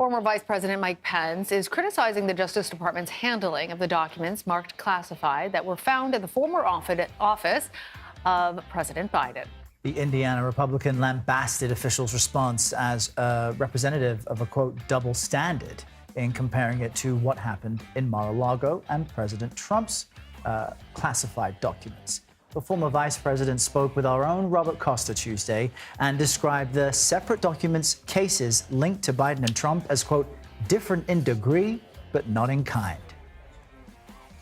Former Vice President Mike Pence is criticizing the Justice Department's handling of the documents marked classified that were found in the former office of President Biden. The Indiana Republican lambasted officials' response as representative of a, quote, double standard in comparing it to what happened in Mar-a-Lago and President Trump's classified documents. The former vice president spoke with our own Robert Costa Tuesday and described the separate documents cases linked to Biden and Trump as, quote, different in degree, but not in kind.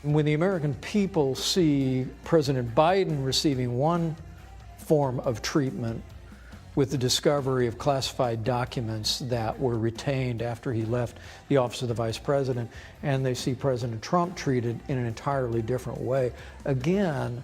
When the American people see President Biden receiving one form of treatment with the discovery of classified documents that were retained after he left the office of the vice president, and they see President Trump treated in an entirely different way, again,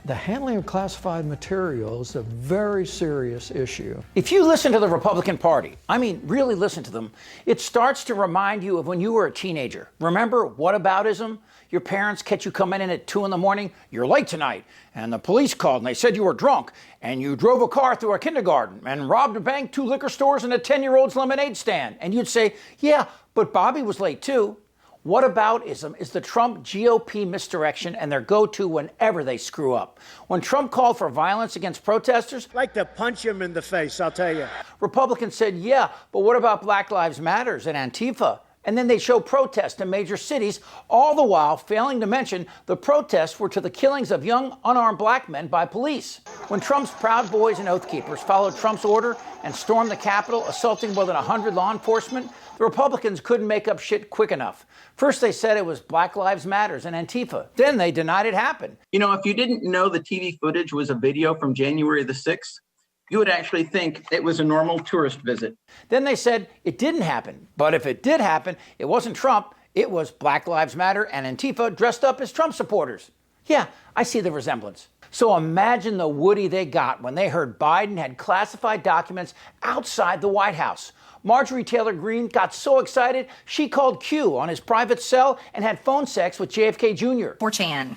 the handling of classified material is a very serious issue. If you listen to the Republican Party, I mean, really listen to them, it starts to remind you of when you were a teenager. Remember whataboutism? Your parents catch you coming in at 2 in the morning, you're late tonight, and the police called and they said you were drunk, and you drove a car through a kindergarten and robbed a bank, 2 liquor stores, and a 10-year-old's lemonade stand. And you'd say, yeah, but Bobby was late too. Whataboutism is the Trump GOP misdirection and their go-to whenever they screw up. When Trump called for violence against protesters, I'd like to punch him in the face, I'll tell you. Republicans said, yeah, but what about Black Lives Matters and Antifa? And then they show protests in major cities, all the while failing to mention the protests were to the killings of young, unarmed black men by police. When Trump's Proud Boys and Oath Keepers followed Trump's order and stormed the Capitol, assaulting more than 100 law enforcement, the Republicans couldn't make up shit quick enough. First, they said it was Black Lives Matters and Antifa. Then they denied it happened. You know, if you didn't know the TV footage was a video from January the 6th, you would actually think it was a normal tourist visit. Then they said it didn't happen. But if it did happen, it wasn't Trump. It was Black Lives Matter and Antifa dressed up as Trump supporters. Yeah, I see the resemblance. So imagine the woody they got when they heard Biden had classified documents outside the White House. Marjorie Taylor Greene got so excited, she called Q on his private cell and had phone sex with JFK Jr. 4chan,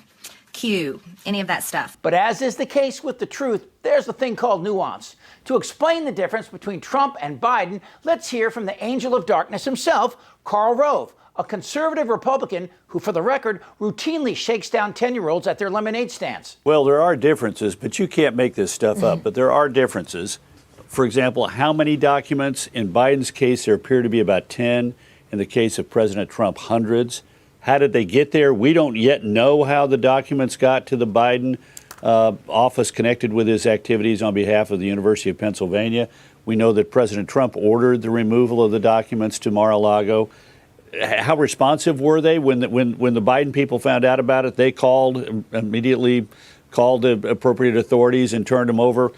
Q, any of that stuff. But as is the case with the truth, there's a thing called nuance. To explain the difference between Trump and Biden, let's hear from the angel of darkness himself, Karl Rove, a conservative Republican who, for the record, routinely shakes down 10-year-olds at their lemonade stands. Well, there are differences, but you can't make this stuff up. But there are differences. For example, how many documents? In Biden's case, there appear to be about 10. In the case of President Trump, hundreds. How did they get there? We don't yet know how the documents got to the Biden office connected with his activities on behalf of the University of Pennsylvania. We know that President Trump ordered the removal of the documents to Mar-a-Lago. How responsive were they when the Biden people found out about it? They immediately called the appropriate authorities and turned them over.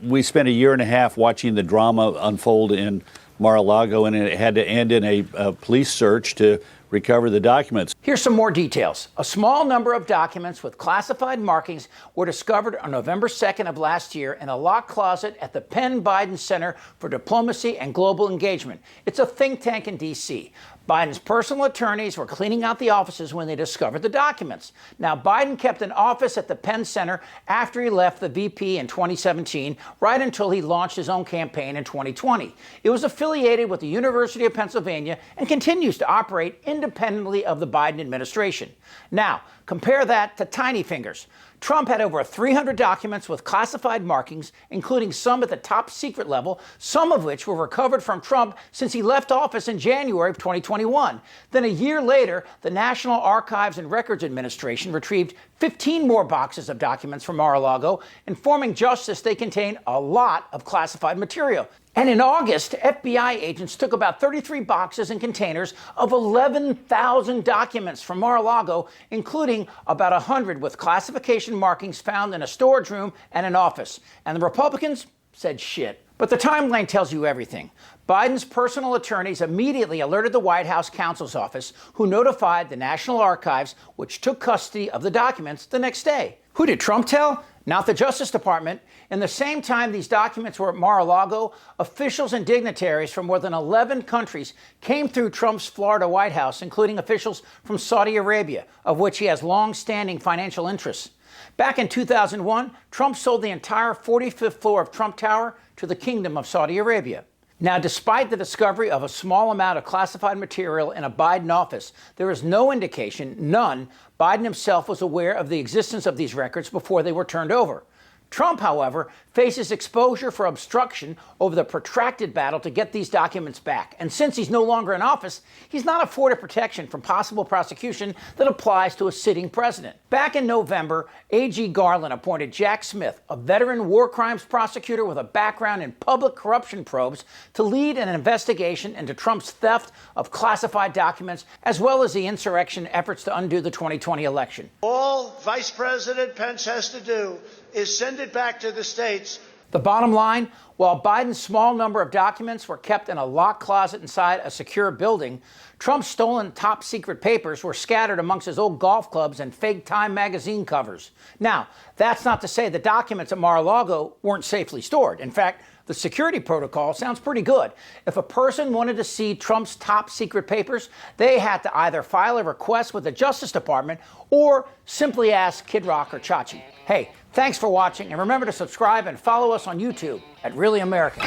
We spent a year and a half watching the drama unfold in Mar-a-Lago, and it had to end in a police search to recover the documents. Here's some more details. A small number of documents with classified markings were discovered on November 2nd of last year in a locked closet at the Penn Biden Center for Diplomacy and Global Engagement. It's a think tank in D.C. Biden's personal attorneys were cleaning out the offices when they discovered the documents. Now, Biden kept an office at the Penn Center after he left the VP in 2017, right until he launched his own campaign in 2020. It was affiliated with the University of Pennsylvania and continues to operate independently of the Biden administration. Now, compare that to tiny fingers. Trump had over 300 documents with classified markings, including some at the top secret level, some of which were recovered from Trump since he left office in January of 2021. Then a year later, the National Archives and Records Administration retrieved 15 more boxes of documents from Mar-a-Lago, informing Justice they contain a lot of classified material. And in August, FBI agents took about 33 boxes and containers of 11,000 documents from Mar-a-Lago, including about 100 with classification markings found in a storage room and an office. And the Republicans said shit. But the timeline tells you everything. Biden's personal attorneys immediately alerted the White House counsel's office, who notified the National Archives, which took custody of the documents the next day. Who did Trump tell? Not the Justice Department. In the same time these documents were at Mar-a-Lago, officials and dignitaries from more than 11 countries came through Trump's Florida White House, including officials from Saudi Arabia, of which he has long-standing financial interests. Back in 2001, Trump sold the entire 45th floor of Trump Tower to the Kingdom of Saudi Arabia. Now, despite the discovery of a small amount of classified material in a Biden office, there is no indication, none, Biden himself was aware of the existence of these records before they were turned over. Trump, however, faces exposure for obstruction over the protracted battle to get these documents back. And since he's no longer in office, he's not afforded protection from possible prosecution that applies to a sitting president. Back in November, A.G. Garland appointed Jack Smith, a veteran war crimes prosecutor with a background in public corruption probes, to lead an investigation into Trump's theft of classified documents, as well as the insurrection efforts to undo the 2020 election. All Vice President Pence has to do is send it back to the states. The bottom line, while Biden's small number of documents were kept in a locked closet inside a secure building, Trump's stolen top secret papers were scattered amongst his old golf clubs and fake Time magazine covers. Now, that's not to say the documents at Mar-a-Lago weren't safely stored. In fact, the security protocol sounds pretty good. If a person wanted to see Trump's top secret papers, they had to either file a request with the Justice Department or simply ask Kid Rock or Chachi. Hey, thanks for watching, and remember to subscribe and follow us on YouTube at Really American.